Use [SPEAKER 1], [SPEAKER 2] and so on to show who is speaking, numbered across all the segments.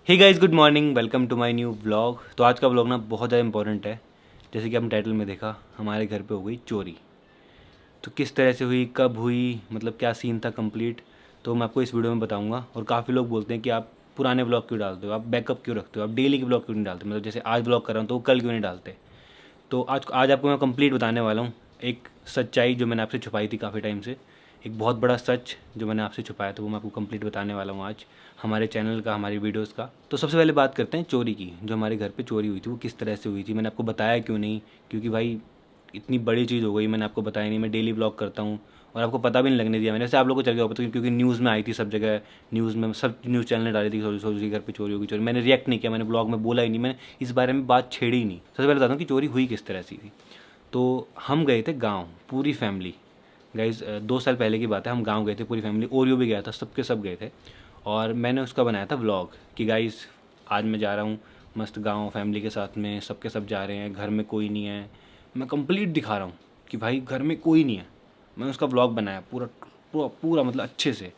[SPEAKER 1] Hey guys, good morning, welcome to my new vlog. तो आज का व्लॉग ना बहुत ज़्यादा इंपॉर्टेंट है। जैसे कि हम टाइटल में देखा, हमारे घर पे हो गई चोरी। तो किस तरह से हुई, कब हुई, मतलब क्या सीन था कंप्लीट, तो मैं आपको इस वीडियो में बताऊंगा। और काफ़ी लोग बोलते हैं कि आप पुराने ब्लॉग क्यों डालते हो, आप बैकअप क्यों रखते हो, आप डेली के ब्लॉग क्यों नहीं डालते, मतलब जैसे आज ब्लॉग कर रहा हूँ तो वो कल क्यों नहीं डालते। तो आज आज आपको मैं कंप्लीट बताने वाला हूँ एक सच्चाई जो मैंने आपसे छुपाई थी काफ़ी टाइम से। एक बहुत बड़ा सच जो मैंने आपसे छुपाया था वो मैं आपको कंप्लीट बताने वाला हूँ आज, हमारे चैनल का, हमारी वीडियोस का। तो सबसे पहले बात करते हैं चोरी की। जो हमारे घर पे चोरी हुई थी वो किस तरह से हुई थी, मैंने आपको बताया क्यों नहीं, क्योंकि भाई इतनी बड़ी चीज़ हो गई, मैंने आपको बताया नहीं। मैं डेली ब्लॉग करता हूँ और आपको पता भी नहीं लगने दिया मैंने। वैसे आप लोगों को चल गया पता, क्योंकि न्यूज़ में आई थी सब जगह, न्यूज़ में सब न्यूज़ चैनल ने डाली थी सोरी के घर पे चोरी होगी चोरी। मैंने रिएक्ट नहीं किया, मैंने ब्लॉग में बोला ही नहीं, मैंने इस बारे में बात छेड़ी ही नहीं। सबसे पहले बताता हूँ कि चोरी हुई किस तरह से थी। तो हम गए थे गाँव, पूरी फैमिली। गाइज 2 साल पहले की बात है, हम गांव गए थे पूरी फैमिली, ओरियो भी गया था, सबके सब गए थे। और मैंने उसका बनाया था व्लॉग कि गाइज आज मैं जा रहा हूँ मस्त गांव, फैमिली के साथ में, सबके सब जा रहे हैं, घर में कोई नहीं है। मैं कंप्लीट दिखा रहा हूँ कि भाई घर में कोई नहीं है। मैंने उसका व्लॉग बनाया पूरा पूरा पूरा, मतलब अच्छे से।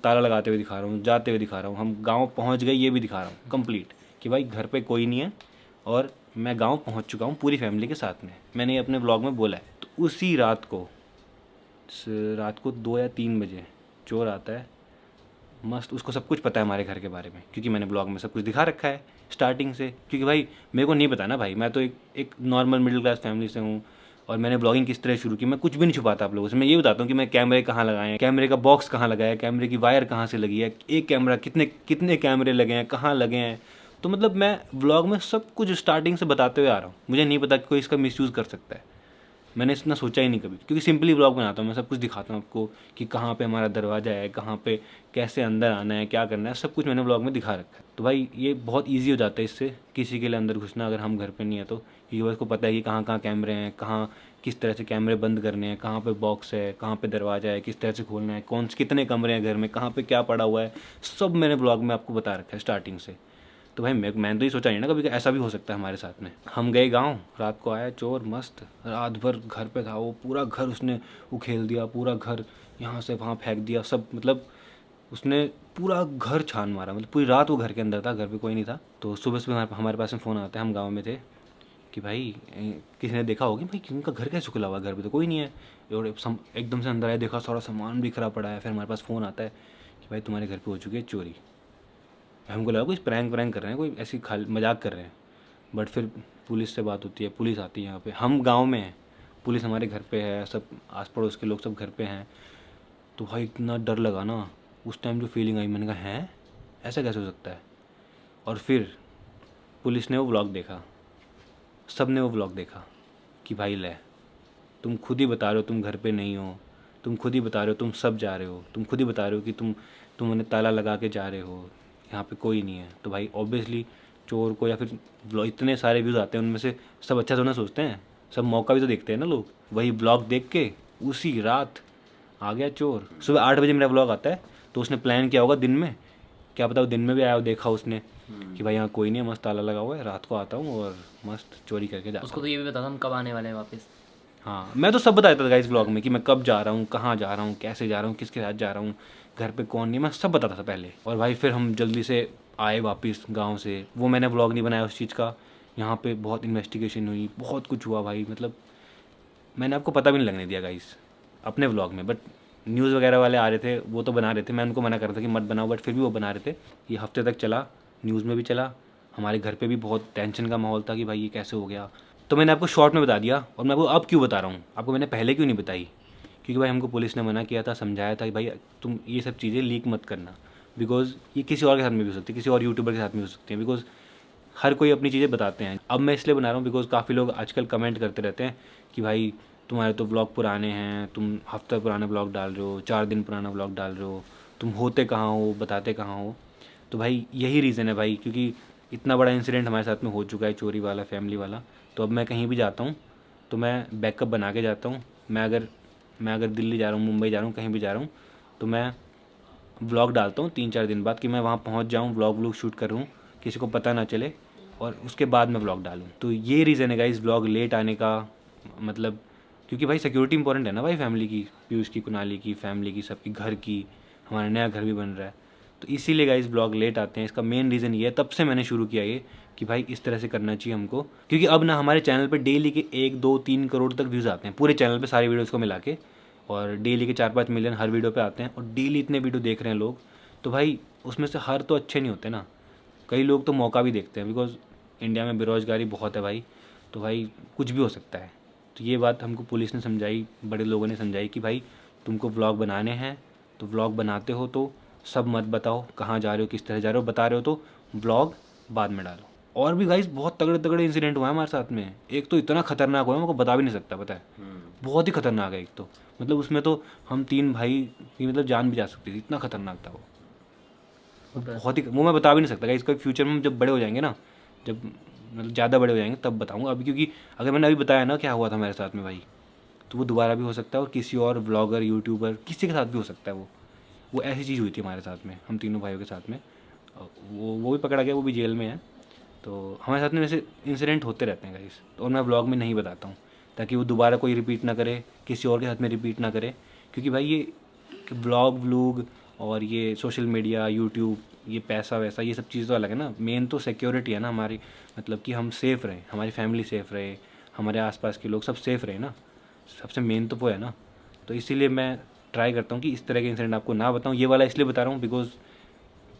[SPEAKER 1] ताला लगाते हुए दिखा रहा हूँ, जाते हुए दिखा रहा हूँ, हम गाँव पहुँच गए ये भी दिखा रहा हूँ कंप्लीट, कि भाई घर पे कोई नहीं है और मैं गाँव पहुँच चुका हूँ पूरी फैमिली के साथ में। मैंने ये अपने व्लॉग में बोला है। तो उसी रात को 2 या 3 बजे चोर आता है। मस्त, उसको सब कुछ पता है हमारे घर के बारे में, क्योंकि मैंने ब्लॉग में सब कुछ दिखा रखा है स्टार्टिंग से। क्योंकि भाई मेरे को नहीं पता ना भाई, मैं तो एक नॉर्मल मिडिल क्लास फैमिली से हूँ। और मैंने ब्लॉगिंग किस तरह शुरू की, मैं कुछ भी नहीं छुपाता आप लोगों से। मैं ये बताता हूँ कि मैं कैमरे कहाँ लगाए हैं, कैमरे का बॉक्स कहाँ लगाया है, कैमरे की वायर कहाँ से लगी है, एक कैमरा कितने कितने कैमरे लगे हैं, कहाँ लगे हैं। तो मतलब मैं ब्लॉग में सब कुछ स्टार्टिंग से बताते हुए आ रहा हूँ। मुझे नहीं पता कि कोई इसका मिसयूज़ कर सकता है। मैंने इतना सोचा ही नहीं कभी, क्योंकि सिंपली ब्लॉग बनाता हूँ मैं, सब कुछ दिखाता हूँ आपको कि कहाँ पे हमारा दरवाज़ा है, कहाँ पे कैसे अंदर आना है, क्या करना है, सब कुछ मैंने ब्लॉग में दिखा रखा है। तो भाई ये बहुत ईजी हो जाता है इससे किसी के लिए अंदर घुसना, अगर हम घर पे नहीं है तो। क्योंकि भाई उसको पता है कि कहाँ कहाँ कैमरे हैं, कहाँ किस तरह से कैमरे बंद करने हैं, कहाँ पे बॉक्स है, कहाँ पे दरवाज़ा है, किस तरह से खोलना है, कौन से कितने कमरे हैं घर में, कहाँ पे क्या पड़ा हुआ है, सब मैंने ब्लॉग में आपको बता रखा है स्टार्टिंग से। तो भाई मैंने तो ये सोचा नहीं ना कभी कि ऐसा भी हो सकता है हमारे साथ में। हम गए गांव, रात को आया चोर, मस्त रात भर घर पे था वो, पूरा घर उसने उखेल दिया, पूरा घर यहाँ से वहाँ फेंक दिया सब, मतलब उसने पूरा घर छान मारा। मतलब पूरी रात वो घर के अंदर था, घर पे कोई नहीं था। तो सुबह सुबह हमारे पास में फ़ोन आता है, हम गाँव में थे, कि भाई किसी ने देखा होगी भाई किसी का घर कैसे खुला हुआ है, घर पे तो कोई नहीं है। और एकदम से अंदर आया, देखा सारा सामान बिखरा पड़ा है। फिर हमारे पास फ़ोन आता है कि भाई तुम्हारे घर पे हो चुकी है चोरी। हमको लगा कोई प्रैंक वैंक कर रहे हैं, कोई ऐसी खाली मजाक कर रहे हैं। बट फिर पुलिस से बात होती है, पुलिस आती है यहाँ पे, हम गांव में हैं, पुलिस हमारे घर पे है, सब आस पड़ोस के लोग सब घर पे हैं। तो भाई इतना डर लगा ना उस टाइम, जो फीलिंग आई, मैंने कहा हैं ऐसा कैसे हो सकता है। और फिर पुलिस ने वो व्लॉग देखा, सब ने वो व्लॉग देखा कि भाई ले, तुम खुद ही बता रहे हो तुम घर पे नहीं हो, तुम खुद ही बता रहे हो तुम सब जा रहे हो, तुम खुद ही बता रहे हो कि तुमने ताला लगा के जा रहे हो, यहाँ पे कोई नहीं है। तो भाई ऑब्वियसली चोर को, या फिर इतने सारे व्यूज़ आते हैं उनमें से सब अच्छा तो ना सोचते हैं, सब मौका भी तो देखते हैं ना लोग। वही ब्लॉग देख के उसी रात आ गया चोर। सुबह 8 बजे मेरा ब्लॉग आता है, तो उसने प्लान किया होगा दिन में, क्या पता वो दिन में भी आया हो, देखा उसने कि भाई यहाँ कोई नहीं है, मस्त ताला लगा हुआ है, रात को आता हूँ और मस्त चोरी करके जाता
[SPEAKER 2] उसको
[SPEAKER 1] हूँ।
[SPEAKER 2] तो ये भी पता था हम कब आने वाले हैं वापस।
[SPEAKER 1] हाँ, मैं तो सब बता देता था गाइस ब्लॉग में, कि मैं कब जा रहा हूँ, कहाँ जा रहा हूँ, कैसे जा रहा हूँ, किसके साथ जा रहा हूँ, घर पे कौन नहीं, मैं सब बताता था पहले। और भाई फिर हम जल्दी से आए वापस गाँव से। वो मैंने ब्लॉग नहीं बनाया उस चीज़ का। यहाँ पे बहुत इन्वेस्टिगेशन हुई, बहुत कुछ हुआ भाई, मतलब मैंने आपको पता भी नहीं लगने दिया गाइस अपने व्लॉग में। बट न्यूज़ वगैरह वाले आ रहे थे, वो तो बना रहे थे, मैं उनको मना कर रहा था कि मत बनाओ, बट फिर भी वो बना रहे थे। ये हफ्ते तक चला, न्यूज़ में भी चला, हमारे घर पे भी बहुत टेंशन का माहौल था कि भाई ये कैसे हो गया। तो मैंने आपको शॉर्ट में बता दिया, और मैं आपको अब क्यों बता रहा हूँ, आपको मैंने पहले क्यों नहीं बताई, क्योंकि भाई हमको पुलिस ने मना किया था, समझाया था कि भाई तुम ये सब चीज़ें लीक मत करना, बिकॉज ये किसी और के साथ में भी हो सकती है, किसी और यूट्यूबर के साथ में हो सकती है, बिकॉज हर कोई अपनी चीज़ें बताते हैं। अब मैं इसलिए बना रहा हूँ बिकॉज काफ़ी लोग आजकल कमेंट करते रहते हैं कि भाई तुम्हारे तो ब्लॉग पुराने हैं, तुम हफ्ता पुराना ब्लॉग डाल रहे हो, 4 दिन पुराना ब्लॉग डाल रहे हो, तुम होते कहाँ हो, बताते कहाँ हो। तो भाई यही रीज़न है भाई, क्योंकि इतना बड़ा इंसिडेंट हमारे साथ में हो चुका है, चोरी वाला, फैमिली वाला। तो अब मैं कहीं भी जाता हूँ तो मैं बैकअप बना के जाता हूँ। मैं अगर दिल्ली जा रहा हूँ, मुंबई जा रहा हूँ, कहीं भी जा रहा हूँ, तो मैं व्लॉग डालता हूँ 3-4 दिन बाद, कि मैं वहाँ पहुँच जाऊँ, व्लॉग शूट कर रहा हूँ, किसी को पता ना चले, और उसके बाद मैं व्लॉग डालूँ। तो ये रीज़न है गाइस व्लॉग लेट आने का, मतलब क्योंकि भाई सिक्योरिटी इंपॉर्टेंट है ना भाई, फैमिली की, पीयूष की, कुनाली की, फैमिली की, सबकी, घर की, हमारा नया घर भी बन रहा है। तो इसीलिए गाइस ब्लॉग लेट आते हैं। इसका मेन रीज़न ये है, तब से मैंने शुरू किया ये कि भाई इस तरह से करना चाहिए हमको, क्योंकि अब ना हमारे चैनल पे डेली के 1-2-3 करोड़ तक व्यूज़ आते हैं पूरे चैनल पे सारी वीडियोज़ को मिला के, और डेली के 4-5 मिलियन हर वीडियो पे आते हैं, और डेली इतने वीडियो देख रहे हैं लोग। तो भाई उसमें से हर तो अच्छे नहीं होते ना, कई लोग तो मौका भी देखते हैं, बिकॉज इंडिया में बेरोज़गारी बहुत है भाई, तो भाई कुछ भी हो सकता है। तो ये बात हमको पुलिस ने समझाई, बड़े लोगों ने समझाई कि भाई तुमको व्लॉग बनाने हैं तो व्लॉग बनाते हो तो सब मत बताओ, कहाँ जा रहे हो, किस तरह जा रहे हो, बता रहे हो तो व्लॉग बाद में डालो। और भी गाइस बहुत तगड़े तगड़े इंसिडेंट हुआ है हमारे साथ में। एक तो इतना खतरनाक हुआ है, मेरे को बता भी नहीं सकता, पता है, बहुत ही खतरनाक है। एक तो मतलब उसमें तो हम 3 भाई की मतलब जान भी जा सकती थी, इतना खतरनाक था वो बहुत ही, वो मैं बता भी नहीं सकता गाइस। इसका फ्यूचर में जब बड़े हो जाएंगे ना, जब मतलब ज़्यादा बड़े हो जाएंगे तब बताऊँगा अभी, क्योंकि अगर मैंने अभी बताया ना क्या हुआ था मेरे साथ में भाई, तो वो दोबारा भी हो सकता है और किसी और व्लॉगर यूट्यूबर किसी के साथ भी हो सकता है। वो ऐसी चीज़ हुई थी हमारे साथ में, हम तीनों भाइयों के साथ में। वो भी पकड़ा गया, वो भी जेल में है। तो हमारे साथ में वैसे इंसिडेंट होते रहते हैं गाइस, और मैं व्लॉग में नहीं बताता हूँ ताकि वो दोबारा कोई रिपीट ना करे, किसी और के साथ में रिपीट ना करे। क्योंकि भाई ये व्लॉग और ये सोशल मीडिया, यूट्यूब, ये पैसा वैसा, ये सब चीज़ तो अलग है ना। मेन तो सिक्योरिटी है ना हमारी, मतलब कि हम सेफ़ रहें, हमारी फैमिली सेफ़ रहे, हमारे आसपास के लोग सब सेफ़ रहे ना, सबसे मेन तो वो है ना। तो इसीलिए मैं ट्राई करता हूँ कि इस तरह के इंसिडेंट आपको ना बताऊँ। ये वाला इसलिए बता रहा हूँ बिकॉज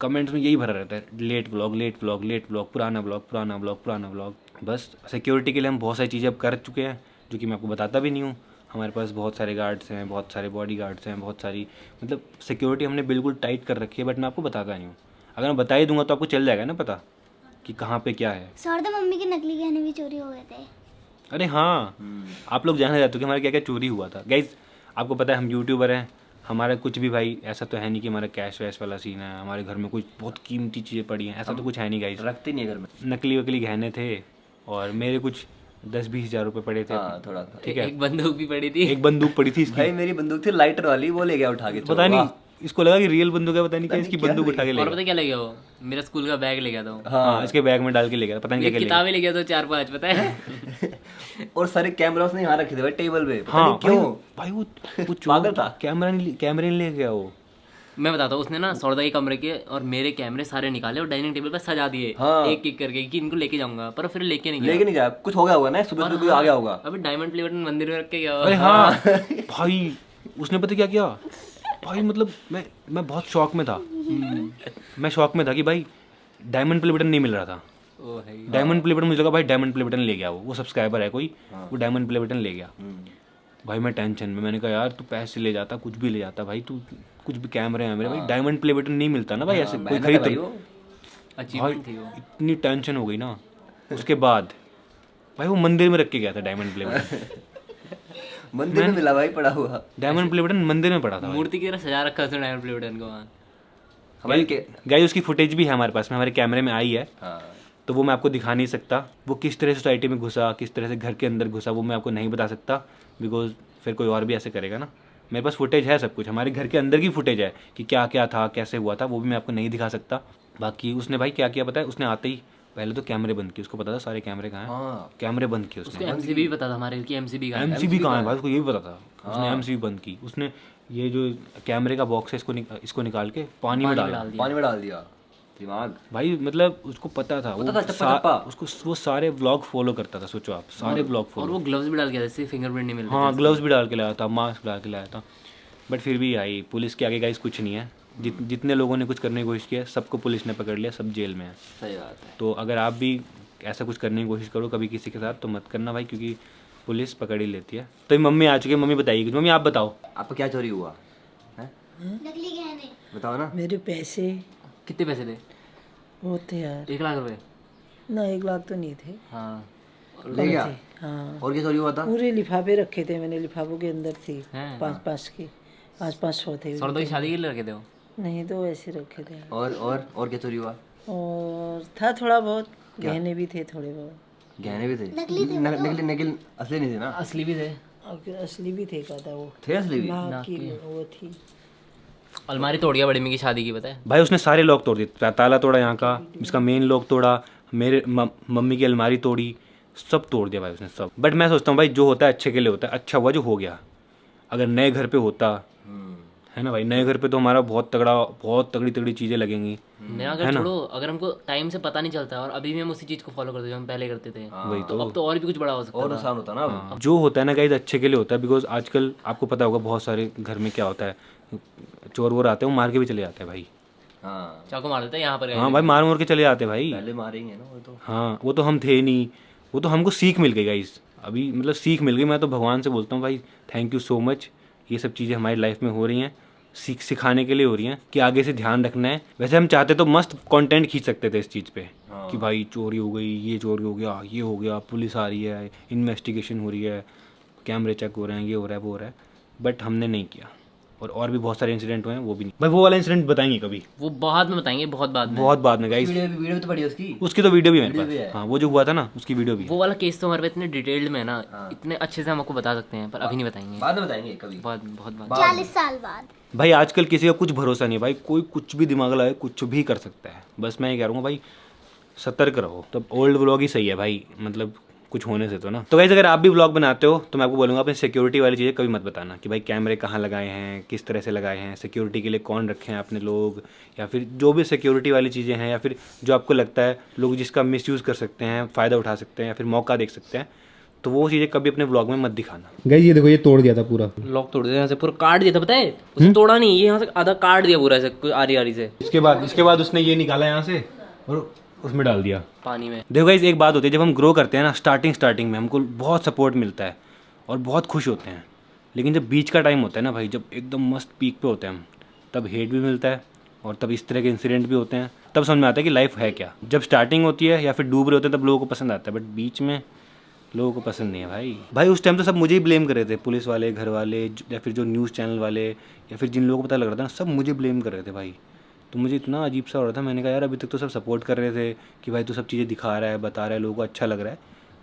[SPEAKER 1] कमेंट्स में यही भरा रहता है, late vlog, late vlog, late vlog, पुराना व्लॉग, पुराना व्लॉग, पुराना व्लॉग। बस सिक्योरिटी के लिए हम बहुत सारी चीज़ें अब कर चुके हैं जो कि मैं आपको बताता भी नहीं हूँ। हमारे पास बहुत सारे गार्ड्स हैं, बहुत सारे बॉडी गार्ड्स हैं, बहुत सारी मतलब सिक्योरिटी हमने बिल्कुल टाइट कर रखी है, बट मैं आपको बताता नहीं हूँ। अगर मैं बता ही दूंगा तो आपको चल जाएगा ना पता कि कहाँ पे क्या है।
[SPEAKER 2] सर तो मम्मी के नकली गहने भी चोरी हो गए थे।
[SPEAKER 1] अरे हाँ, आप लोग जानना चाहते हो कि हमारा क्या क्या चोरी हुआ था। गाइज आपको पता है हम यूट्यूबर हैं, हमारा कुछ भी भाई ऐसा तो है नहीं कि हमारा कैश वैश वाला सीन है, हमारे घर में कुछ बहुत कीमती चीज़ें पड़ी हैं, ऐसा तो कुछ है नहीं गाइज।
[SPEAKER 3] रखते नहीं है घर में।
[SPEAKER 1] नकली वकली गहने थे और मेरे कुछ 10-20 हज़ार रुपये पड़े थे।
[SPEAKER 3] हाँ, थोड़ा
[SPEAKER 1] ठीक है,
[SPEAKER 4] एक बंदूक भी पड़ी थी।
[SPEAKER 1] एक बंदूक पड़ी थी इसकी,
[SPEAKER 3] भाई मेरी बंदूक थी लाइटर वाली, वो ले गया उठा के।
[SPEAKER 1] पता नहीं इसको लगा कि रियल बंदूक है, पता नहीं क्या इसकी
[SPEAKER 3] क्या
[SPEAKER 1] बंदूक उठा के ले
[SPEAKER 4] और
[SPEAKER 1] गया।
[SPEAKER 4] पता क्या ले गया वो? मेरा स्कूल का बैग ले गया था वो।
[SPEAKER 1] हाँ, इसके बैग में डाल के ले गया, पता नहीं क्या क्या ले गया।
[SPEAKER 4] किताबें ले गया तो 4-5, पता है।
[SPEAKER 3] और सारे कैमरा उसने यहाँ रखे थे भाई टेबल पे, पता
[SPEAKER 1] हाँ
[SPEAKER 3] नहीं क्यों।
[SPEAKER 1] भाई वो
[SPEAKER 3] पागल था।
[SPEAKER 1] कैमरे नहीं ले गया वो।
[SPEAKER 4] मैं बताता हूँ, उसने ना सौदा के कमरे के और मेरे कैमरे सारे निकाले और डाइनिंग टेबल पर सजा दिए,
[SPEAKER 3] हाँ।
[SPEAKER 4] एक एक करके कि इनको लेके जाऊंगा, पर फिर लेके नहीं गया।
[SPEAKER 3] लेके नहीं गया, कुछ हो गया होगा ना, सुबह सुबह कोई आ गया होगा।
[SPEAKER 4] अबे डायमंड प्लेट मंदिर में रख के गया।
[SPEAKER 1] अरे हाँ भाई उसने पता क्या किया भाई, मतलब मैं बहुत शौक में था। मैं शौक में था कि भाई डायमंड प्ले बटन नहीं मिल रहा था।
[SPEAKER 4] ओ भाई,
[SPEAKER 1] डायमंड प्ले बटन मुझे लगा भाई डायमंड प्ले बटन ले गया वो सब्सक्राइबर है कोई, वो डायमंड प्ले बटन ले गया। भाई मैं टेंशन में, मैंने कहा यार तू पैसे ले जाता, कुछ भी ले जाता भाई, तू कुछ भी कैमरे हैं मेरे भाई, डायमंड प्ले बटन नहीं मिलता ना भाई, ऐसे कोई खरीद
[SPEAKER 3] भाई वो
[SPEAKER 1] भाई
[SPEAKER 4] अचीवमेंट थी वो।
[SPEAKER 1] इतनी टेंशन हो गई ना। उसके बाद भाई वो मंदिर में रख के गया था डायमंड प्ले बटन।
[SPEAKER 3] मंदिर में मिला भाई पड़ा हुआ।
[SPEAKER 1] डायमंड प्ले बटन मंदिर में पड़ा था।
[SPEAKER 4] मूर्ति की तरह सजा रखा उसने डायमंड प्ले बटन को वहाँ।
[SPEAKER 3] हमारी के
[SPEAKER 1] गाइस उसकी फुटेज भी है हमारे पास में, हमारे कैमरे में आई है,
[SPEAKER 3] हाँ
[SPEAKER 1] तो वो मैं आपको दिखा नहीं सकता। वो किस तरह से सोसाइटी में घुसा, किस तरह से घर के अंदर घुसा, वो मैं आपको नहीं बता सकता, बिकॉज फिर कोई और भी ऐसे करेगा ना। मेरे पास फुटेज है, सब कुछ हमारे घर के अंदर की फुटेज है कि क्या क्या था, कैसे हुआ था, वो भी मैं आपको नहीं दिखा सकता। बाकी उसने भाई क्या किया पता है, उसने आते ही पहले तो कैमरे बंद किए, उसको पता था सारे कैमरे कहाँ हैं,
[SPEAKER 3] हाँ
[SPEAKER 1] कैमरे बंद किए
[SPEAKER 4] उसको
[SPEAKER 1] उसने।
[SPEAKER 4] एमसीबी भी पता था हमारे की, एमसीबी का
[SPEAKER 1] एमसीबी कहाँ है भाई, उसको ये भी पता था, उसने एमसीबी बंद की। उसने ये जो कैमरे का बॉक्स है इसको निकाल के पानी में डाला
[SPEAKER 3] पानी में डाल दिया। दिमाग
[SPEAKER 1] भाई, मतलब उसको पता था,
[SPEAKER 3] पता था, चप्पा चप्पा।
[SPEAKER 1] उसको वो सारे व्लॉग फॉलो करता था, सोचो आप, सारे व्लॉग
[SPEAKER 4] और
[SPEAKER 1] फॉलो।
[SPEAKER 4] वो ग्लव्स भी डाल के आया, जैसे फिंगरप्रिंट नहीं मिल रहे
[SPEAKER 1] हाँ ग्लव्स भी डाल के लाया था, मास्क डाल के लाया था, बट फिर भी आई पुलिस के आगे गाइस कुछ नहीं है। जितने लोगों ने कुछ करने की कोशिश किया सबको पुलिस ने पकड़ लिया, सब जेल में है।
[SPEAKER 3] सही बात है।
[SPEAKER 1] तो अगर आप भी ऐसा कुछ करने की कोशिश करो कभी किसी के साथ तो मत करना भाई, क्योंकि पुलिस पकड़ ही लेती है। तो मम्मी आ चुकी है, मम्मी बताइए, मम्मी आप बताओ
[SPEAKER 3] आपका क्या चोरी हुआ है,
[SPEAKER 2] नकली गहने।
[SPEAKER 3] बताओ ना।
[SPEAKER 5] मेरे पैसे
[SPEAKER 4] कितने पैसे थे?
[SPEAKER 5] वो थे यार,
[SPEAKER 4] 1 लाख रुपए?
[SPEAKER 5] ना 1 लाख तो नहीं थे,
[SPEAKER 4] हाँ।
[SPEAKER 3] ले गया।
[SPEAKER 5] हाँ
[SPEAKER 3] और क्या चोरी हुआ था?
[SPEAKER 5] पूरे लिफाफे रखे थे मैंने, लिफाफों के अंदर थी
[SPEAKER 4] हैं?
[SPEAKER 5] 5-5 के 500 थे।
[SPEAKER 4] सौदा की शादी के लिए रखे थे वो?
[SPEAKER 5] नहीं तो ऐसे रखे थे।
[SPEAKER 3] और क्या चोरी हुआ?
[SPEAKER 5] और था थोड़ा बहुत, गहने भी थे थोड़े बहुत,
[SPEAKER 3] गहने भी थे? नकली असली नहीं थे ना?
[SPEAKER 4] असली भी थे।
[SPEAKER 5] और असली भी थे, कहता वो
[SPEAKER 3] थे असली भी?
[SPEAKER 5] लाख की वो थी।
[SPEAKER 4] अलमारी तोड़ गया बड़ी मम्मी की शादी की, पता है?
[SPEAKER 1] भाई। उसने सारे लॉक तोड़ दिए, ताला तोड़ा यहाँ का, इसका मेन लॉक तोड़ा, मेरे मम्मी की अलमारी तोड़ी, सब तोड़ दिया भाई उसने सब। बट मैं सोचता हूँ भाई जो होता है अच्छे के लिए होता है, अच्छा हुआ जो हो गया। अगर नए घर पे होता है ना भाई। नए घर पे तो हमारा बहुत तगड़ी तगड़ी चीज़ें लगेंगी।
[SPEAKER 4] नया घर छोड़ो, अगर हमको टाइम से पता नहीं चलता और अभी भी हम उसी चीज़ को फॉलो करते हैं जो हम पहले करते थे,
[SPEAKER 1] वही
[SPEAKER 4] तो अब तो और भी कुछ बड़ा हो सकता
[SPEAKER 3] और
[SPEAKER 4] था।
[SPEAKER 3] नुकसान होता ना अब।
[SPEAKER 1] जो होता है ना गाइस अच्छे के लिए होता है, बिकॉज आजकल आपको पता होगा बहुत सारे घर में क्या होता है, चोर वोर आते हैं वो मार के भी चले जाते हैं भाई।
[SPEAKER 3] हाँ
[SPEAKER 4] चाकू मार देते हैं यहाँ पर।
[SPEAKER 1] हाँ भाई, मार मोर के चले जाते हैं भाई।
[SPEAKER 3] पहले मारेंगे ना वो तो।
[SPEAKER 1] हाँ वो तो हम थे नहीं, वो तो हमको सीख मिल गई गाइस। अभी मतलब सीख मिल गई। मैं तो भगवान से बोलता हूँ भाई थैंक यू सो मच, ये सब चीज़ें हमारी लाइफ में हो रही हैं, सिखाने के लिए हो रही हैं कि आगे से ध्यान रखना है। वैसे हम चाहते तो मस्त कंटेंट खींच सकते थे इस चीज़ पे कि भाई चोरी हो गई, ये चोरी हो गया, ये हो गया, पुलिस आ रही है, इन्वेस्टिगेशन हो रही है, कैमरे चेक हो रहे हैं, ये हो रहा है वो हो रहा है, बट हमने नहीं किया। और भी बहुत सारे इंसिडेंट हुए हैं, वो भी नहीं। भाई वो वाला इंसिडेंट बताएंगे कभी,
[SPEAKER 4] वो बाद में बताएंगे, बहुत बाद में।
[SPEAKER 1] बहुत बाद में गाइस।
[SPEAKER 3] वीडियो तो बढ़िया उसकी।
[SPEAKER 1] उसकी तो वीडियो भी है मेरे
[SPEAKER 3] वीडियो भी
[SPEAKER 1] पास।
[SPEAKER 3] है।
[SPEAKER 1] हाँ वो जो हुआ था ना उसकी वीडियो भी है।
[SPEAKER 4] वो वाला केस तो हमारे पे इतने डिटेल्ड में है ना, इतने अच्छे से हम आपको बता सकते हैं, पर अभी नहीं बताएंगे।
[SPEAKER 3] बाद में बताएंगे कभी।
[SPEAKER 4] बहुत बहुत बाद।
[SPEAKER 2] 40 साल बाद।
[SPEAKER 1] भाई आजकल किसी का कुछ भरोसा नहीं है भाई, कोई कुछ भी दिमाग लगाए कुछ भी कर सकता है। बस मैं ये कह रहा हूँ भाई सतर्क रहो। तो ओल्ड व्लॉग ही सही है भाई, मतलब कुछ होने से तो ना। तो गाइस अगर आप भी व्लॉग बनाते हो तो मैं आपको बोलूँगा अपनी सिक्योरिटी वाली चीज़ें कभी मत बताना कि भाई कैमरे कहाँ लगाए हैं, किस तरह से लगाए हैं, सिक्योरिटी के लिए कौन रखे हैं अपने लोग, या फिर जो भी सिक्योरिटी वाली चीज़ें हैं, या फिर जो आपको लगता है लोग जिसका मिसयूज़ कर सकते हैं, फ़ायदा उठा सकते हैं, या फिर मौका देख सकते हैं, तो वो चीज़ें कभी अपने व्लॉग में मत दिखाना।
[SPEAKER 6] गाइस ये देखो ये तोड़ दिया था पूरा।
[SPEAKER 4] लॉक तोड़ दिया यहाँ से, पूरा काट दिया था, पता है उसने तोड़ा नहीं, ये यहाँ से आधा काट दिया पूरा ऐसे कोई आरी आरी से
[SPEAKER 1] इसके बाद उसने ये निकाला यहाँ से और उसमें डाल दिया
[SPEAKER 4] पानी में।
[SPEAKER 1] देखो गाइस एक बात होती है, जब हम ग्रो करते हैं ना स्टार्टिंग में हमको बहुत सपोर्ट मिलता है और बहुत खुश होते हैं, लेकिन जब बीच का टाइम होता है ना भाई, जब एकदम मस्त पीक पे होते हैं हम, तब हेट भी मिलता है और तब इस तरह के इंसिडेंट भी होते हैं। तब समझ में आता है कि लाइफ है क्या। जब स्टार्टिंग होती है या फिर डूब रहे होते हैं तब लोगों को पसंद आता है, बट बीच में लोगों को पसंद नहीं है भाई। उस टाइम तो सब मुझे ही ब्लेम कर रहे थे, पुलिस वाले, घर वाले, या फिर जो न्यूज़ चैनल वाले, या फिर जिन लोगों को पता लग रहा था ना, सब मुझे ब्लेम कर रहे थे भाई। तो मुझे इतना अजीब सा हो रहा था, मैंने कहा यार अभी तक तो सब सपोर्ट कर रहे थे कि भाई तू सब चीज़ें दिखा रहा है, बता रहा है, लोगों को अच्छा लग रहा है,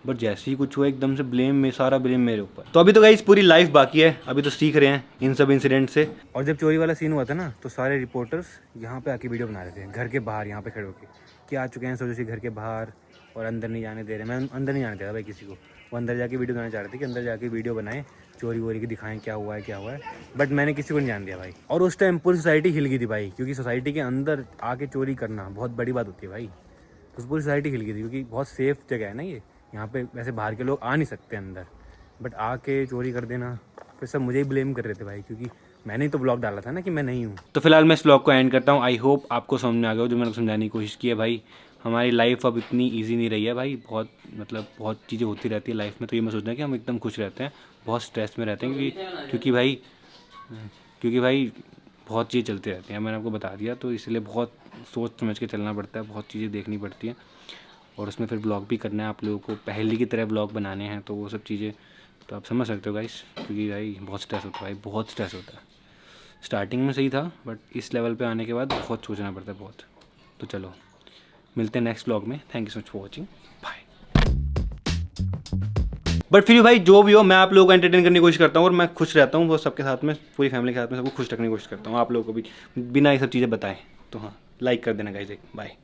[SPEAKER 1] बट जैसे ही कुछ हुआ एकदम से ब्लेम में, सारा ब्लेम मेरे ऊपर। तो अभी तो गाइस पूरी लाइफ बाकी है, अभी तो सीख रहे हैं इन सब इंसिडेंट से। और जब चोरी वाला सीन हुआ था ना तो सारे रिपोर्टर्स यहाँ पे आके वीडियो बना रहे थे, घर के बाहर यहाँ पे खड़े होके कि आ चुके हैं सोचो सी घर के बाहर और अंदर नहीं जाने दे रहे। मैं अंदर नहीं जाने दे रहा भाई किसी को, वो अंदर जाके वीडियो बनाना चाह रहे थे कि अंदर जाके वीडियो बनाएं, चोरी वोरी की दिखाएं क्या हुआ है, बट मैंने किसी को नहीं जान दिया भाई। और उस टाइम पूरी सोसाइटी हिल गई थी भाई, क्योंकि सोसाइटी के अंदर आके चोरी करना बहुत बड़ी बात होती है भाई। उस पूरी सोसाइटी हिल गई थी क्योंकि बहुत सेफ जगह है ना ये, यहाँ पे वैसे बाहर के लोग आ नहीं सकते अंदर, बट आके चोरी कर देना, फिर सब मुझे ही ब्लेम कर रहे थे भाई, क्योंकि मैंने ही तो ब्लॉग डाला था ना कि मैं नहीं हूँ। तो फिलहाल मैं इस ब्लॉग को एंड करता हूँ। आई होप आपको समझ में आ गया हो जो मैंने समझाने की कोशिश की है भाई। हमारी लाइफ अब इतनी इजी नहीं रही है भाई, बहुत चीज़ें होती रहती है लाइफ में। तो ये मैं सोचता है कि हम एकदम खुश रहते हैं, बहुत स्ट्रेस में रहते हैं क्योंकि भाई बहुत चीज़ें चलती रहती हैं, मैंने आपको बता दिया। तो इसलिए बहुत सोच समझ के चलना पड़ता है, बहुत चीज़ें देखनी पड़ती हैं, और उसमें फिर ब्लॉग भी करना है आप लोगों को, पहले की तरह ब्लॉग बनाने हैं, तो वो सब चीज़ें तो आप समझ सकते हो गाइस। क्योंकि भाई बहुत स्ट्रेस होता है भाई, बहुत स्ट्रेस होता है। स्टार्टिंग में सही था, बट इस लेवल पे आने के बाद बहुत सोचना पड़ता है बहुत। तो चलो मिलते हैं नेक्स्ट ब्लॉग में। Thank you so much for watching, bye. But फिर भाई जो भी हो, मैं आप लोगों को एंटरटेन करने की कोशिश करता हूँ और मैं खुश रहता हूँ, वो सबके साथ में, पूरी फैमिली के साथ में सबको खुश रखने की कोशिश करता हूँ, आप लोगों को भी बिना ये सब चीज़ें बताएं। तो हाँ लाइक कर देना गाइस, बाय।